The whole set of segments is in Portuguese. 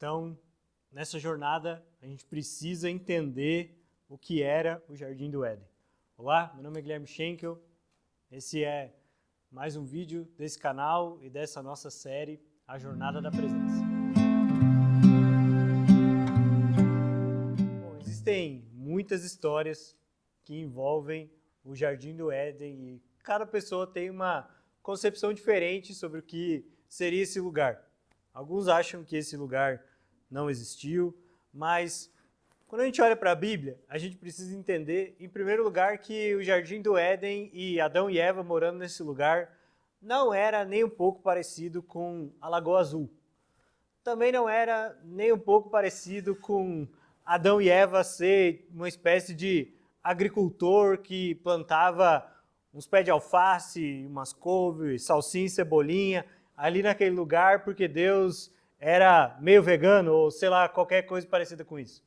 Então, nessa jornada, a gente precisa entender o que era o Jardim do Éden. Olá, meu nome é Guilherme Schenkel. Esse é mais um vídeo desse canal e dessa nossa série, A Jornada da Presença. Bom, existem muitas histórias que envolvem o Jardim do Éden e cada pessoa tem uma concepção diferente sobre o que seria esse lugar. Alguns acham que esse lugar não existiu, mas quando a gente olha para a Bíblia, a gente precisa entender, em primeiro lugar, que o Jardim do Éden e Adão e Eva morando nesse lugar não era nem um pouco parecido com a Lagoa Azul. Também não era nem um pouco parecido com Adão e Eva ser uma espécie de agricultor que plantava uns pés de alface, umas couves, salsinha e cebolinha ali naquele lugar porque Deus era meio vegano ou sei lá, qualquer coisa parecida com isso.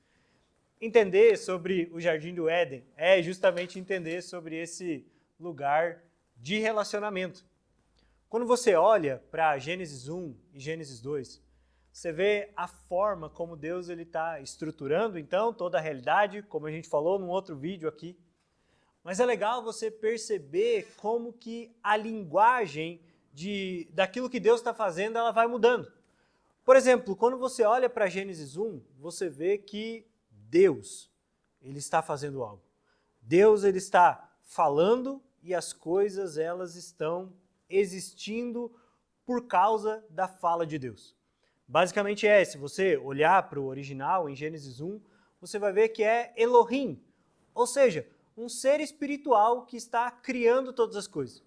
Entender sobre o Jardim do Éden é justamente entender sobre esse lugar de relacionamento. Quando você olha para Gênesis 1 e Gênesis 2, você vê a forma como Deus está estruturando, então, toda a realidade, como a gente falou num outro vídeo aqui. Mas é legal você perceber como que a linguagem daquilo que Deus está fazendo, ela vai mudando. Por exemplo, quando você olha para Gênesis 1, você vê que Deus, ele está fazendo algo. Deus, ele está falando e as coisas, elas estão existindo por causa da fala de Deus. Basicamente se você olhar para o original, em Gênesis 1, você vai ver que é Elohim, ou seja, um ser espiritual que está criando todas as coisas.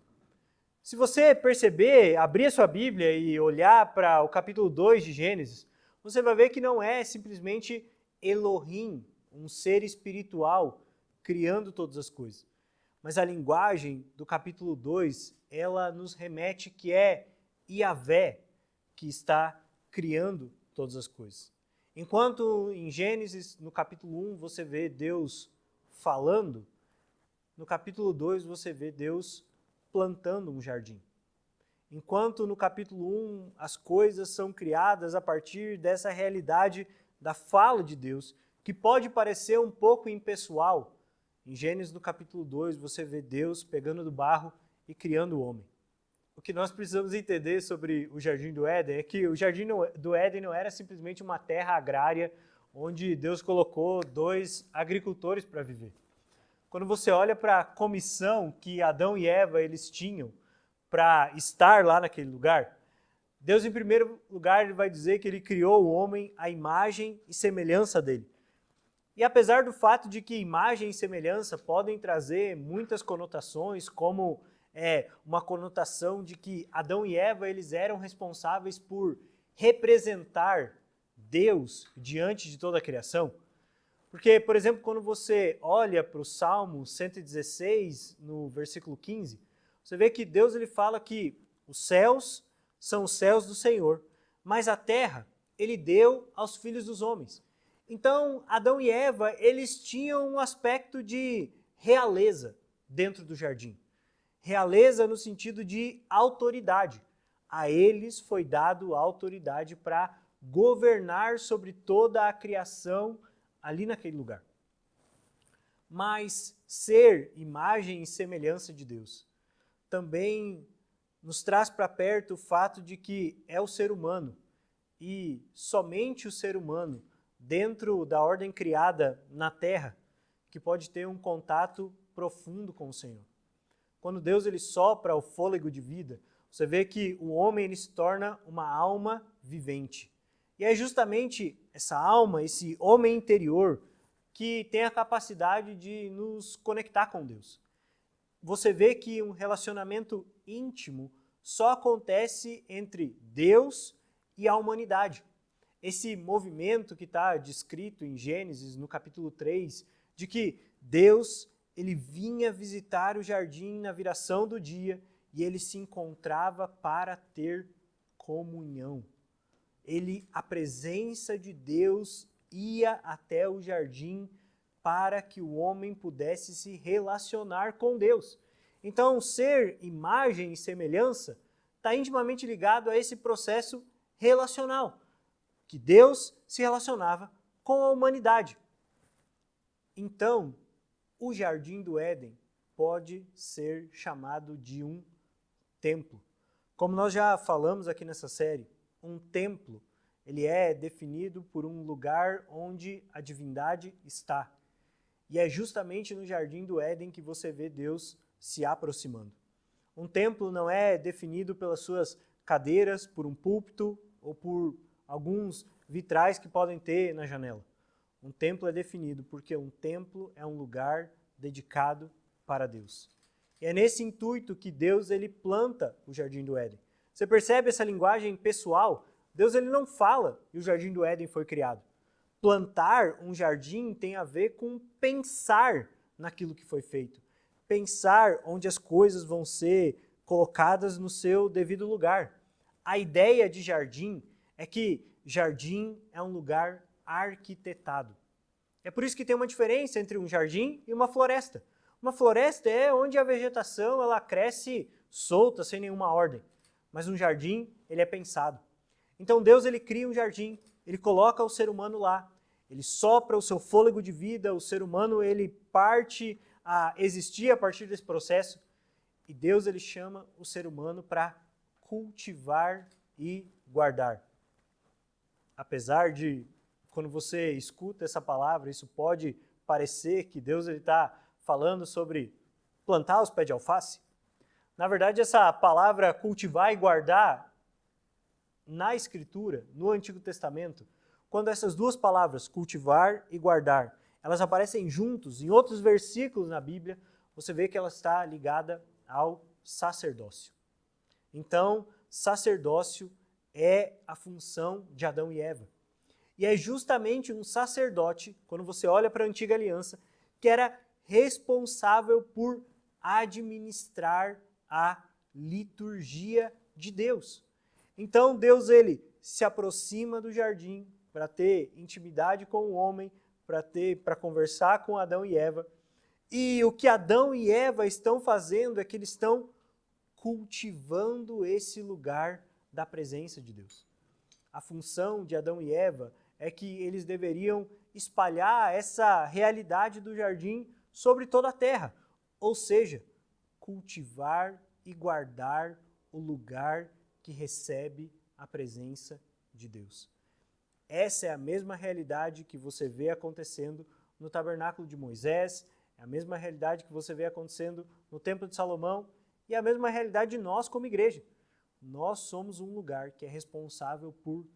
Se você perceber, abrir a sua Bíblia e olhar para o capítulo 2 de Gênesis, você vai ver que não é simplesmente Elohim, um ser espiritual, criando todas as coisas. Mas a linguagem do capítulo 2, ela nos remete que é Yahvé que está criando todas as coisas. Enquanto em Gênesis, no capítulo 1, você vê Deus falando, no capítulo 2 você vê Deus plantando um jardim. Enquanto no capítulo 1 as coisas são criadas a partir dessa realidade da fala de Deus, que pode parecer um pouco impessoal, em Gênesis no capítulo 2 você vê Deus pegando do barro e criando o homem. O que nós precisamos entender sobre o Jardim do Éden é que o Jardim do Éden não era simplesmente uma terra agrária onde Deus colocou dois agricultores para viver. Quando você olha para a comissão que Adão e Eva eles tinham para estar lá naquele lugar, Deus, em primeiro lugar, ele vai dizer que ele criou o homem à imagem e semelhança dele. E apesar do fato de que imagem e semelhança podem trazer muitas conotações, como uma conotação de que Adão e Eva eles eram responsáveis por representar Deus diante de toda a criação. Porque, por exemplo, quando você olha para o Salmo 116, no versículo 15, você vê que Deus ele fala que os céus são os céus do Senhor, mas a terra ele deu aos filhos dos homens. Então, Adão e Eva, eles tinham um aspecto de realeza dentro do jardim. Realeza no sentido de autoridade. A eles foi dado a autoridade para governar sobre toda a criação ali naquele lugar. Mas ser imagem e semelhança de Deus também nos traz para perto o fato de que é o ser humano e somente o ser humano dentro da ordem criada na terra que pode ter um contato profundo com o Senhor. Quando Deus ele sopra o fôlego de vida, você vê que o homem ele se torna uma alma vivente. E é justamente essa alma, esse homem interior, que tem a capacidade de nos conectar com Deus. Você vê que um relacionamento íntimo só acontece entre Deus e a humanidade. Esse movimento que está descrito em Gênesis, no capítulo 3, de que Deus ele vinha visitar o jardim na viração do dia e ele se encontrava para ter comunhão. A presença de Deus ia até o jardim para que o homem pudesse se relacionar com Deus. Então, ser imagem e semelhança está intimamente ligado a esse processo relacional. que Deus se relacionava com a humanidade. Então, o Jardim do Éden pode ser chamado de um templo. Como nós já falamos aqui nessa série, um templo, ele é definido por um lugar onde a divindade está. E é justamente no Jardim do Éden que você vê Deus se aproximando. Um templo não é definido pelas suas cadeiras, por um púlpito ou por alguns vitrais que podem ter na janela. Um templo é definido porque um templo é um lugar dedicado para Deus. E é nesse intuito que Deus ele planta o Jardim do Éden. Você percebe essa linguagem pessoal? Deus ele não fala e o Jardim do Éden foi criado. Plantar um jardim tem a ver com pensar naquilo que foi feito. Pensar onde as coisas vão ser colocadas no seu devido lugar. A ideia de jardim é que jardim é um lugar arquitetado. É por isso que tem uma diferença entre um jardim e uma floresta. Uma floresta é onde a vegetação ela cresce solta, sem nenhuma ordem. Mas um jardim, ele é pensado. Então Deus ele cria um jardim, ele coloca o ser humano lá, ele sopra o seu fôlego de vida, o ser humano ele parte a existir a partir desse processo. E Deus ele chama o ser humano para cultivar e guardar. Apesar de, quando você escuta essa palavra, isso pode parecer que Deus está falando sobre plantar os pés de alface. Na verdade, essa palavra cultivar e guardar, na Escritura, no Antigo Testamento, quando essas duas palavras, cultivar e guardar, elas aparecem juntos em outros versículos na Bíblia, você vê que ela está ligada ao sacerdócio. Então, sacerdócio é a função de Adão e Eva. E é justamente um sacerdote, quando você olha para a Antiga Aliança, que era responsável por administrar a liturgia de Deus. Então Deus ele se aproxima do jardim para ter intimidade com o homem, para conversar com Adão e Eva. E o que Adão e Eva estão fazendo é que eles estão cultivando esse lugar da presença de Deus. A função de Adão e Eva é que eles deveriam espalhar essa realidade do jardim sobre toda a terra, ou seja, cultivar e guardar o lugar que recebe a presença de Deus. Essa é a mesma realidade que você vê acontecendo no tabernáculo de Moisés, é a mesma realidade que você vê acontecendo no Templo de Salomão e é a mesma realidade de nós como igreja. Nós somos um lugar que é responsável por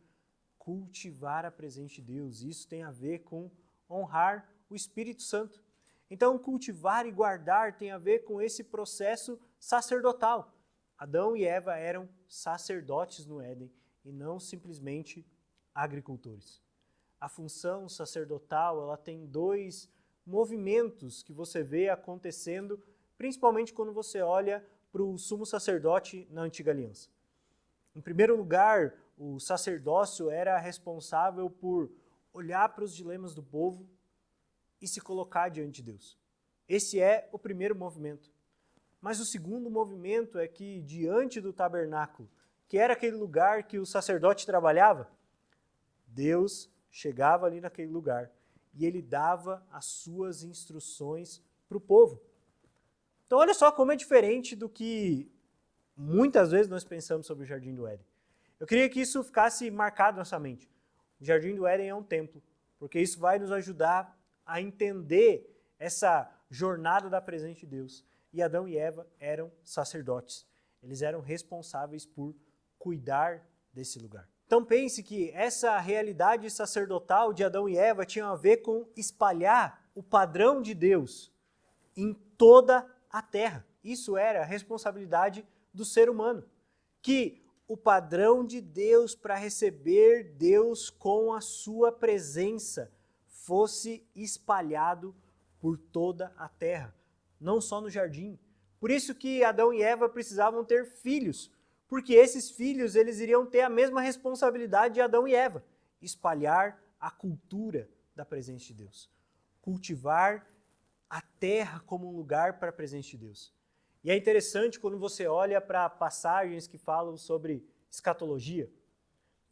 cultivar a presença de Deus. Isso tem a ver com honrar o Espírito Santo. Então, cultivar e guardar tem a ver com esse processo sacerdotal. Adão e Eva eram sacerdotes no Éden e não simplesmente agricultores. A função sacerdotal ela tem dois movimentos que você vê acontecendo, principalmente quando você olha para o sumo sacerdote na Antiga Aliança. Em primeiro lugar, o sacerdócio era responsável por olhar para os dilemas do povo e se colocar diante de Deus. Esse é o primeiro movimento. Mas o segundo movimento é que diante do tabernáculo, que era aquele lugar que o sacerdote trabalhava, Deus chegava ali naquele lugar e ele dava as suas instruções para o povo. Então olha só como é diferente do que muitas vezes nós pensamos sobre o Jardim do Éden. Eu queria que isso ficasse marcado na sua mente. O Jardim do Éden é um templo, porque isso vai nos ajudar a entender essa jornada da presença de Deus. E Adão e Eva eram sacerdotes. Eles eram responsáveis por cuidar desse lugar. Então pense que essa realidade sacerdotal de Adão e Eva tinha a ver com espalhar o padrão de Deus em toda a terra. Isso era a responsabilidade do ser humano. Que o padrão de Deus para receber Deus com a sua presença fosse espalhado por toda a terra, não só no jardim. Por isso que Adão e Eva precisavam ter filhos, porque esses filhos eles iriam ter a mesma responsabilidade de Adão e Eva, espalhar a cultura da presença de Deus, cultivar a terra como um lugar para a presença de Deus. E é interessante quando você olha para passagens que falam sobre escatologia,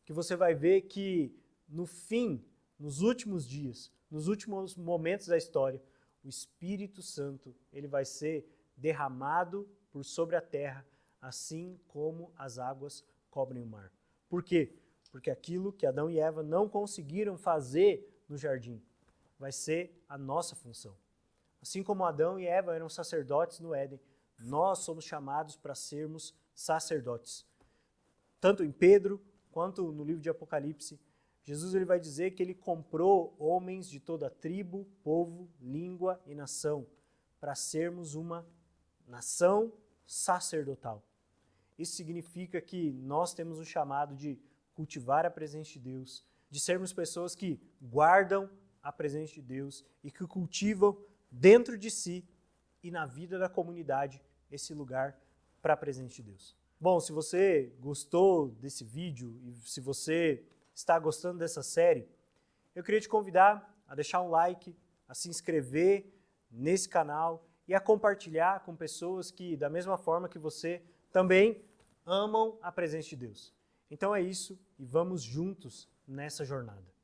que você vai ver que no fim, nos últimos dias, nos últimos momentos da história, o Espírito Santo, ele vai ser derramado por sobre a terra, assim como as águas cobrem o mar. Por quê? Porque aquilo que Adão e Eva não conseguiram fazer no jardim vai ser a nossa função. Assim como Adão e Eva eram sacerdotes no Éden, nós somos chamados para sermos sacerdotes. Tanto em Pedro quanto no livro de Apocalipse, Jesus ele vai dizer que ele comprou homens de toda tribo, povo, língua e nação para sermos uma nação sacerdotal. Isso significa que nós temos o chamado de cultivar a presença de Deus, de sermos pessoas que guardam a presença de Deus e que cultivam dentro de si e na vida da comunidade esse lugar para a presença de Deus. Bom, se você gostou desse vídeo e se você está gostando dessa série, eu queria te convidar a deixar um like, a se inscrever nesse canal e a compartilhar com pessoas que, da mesma forma que você, também amam a presença de Deus. Então é isso e vamos juntos nessa jornada.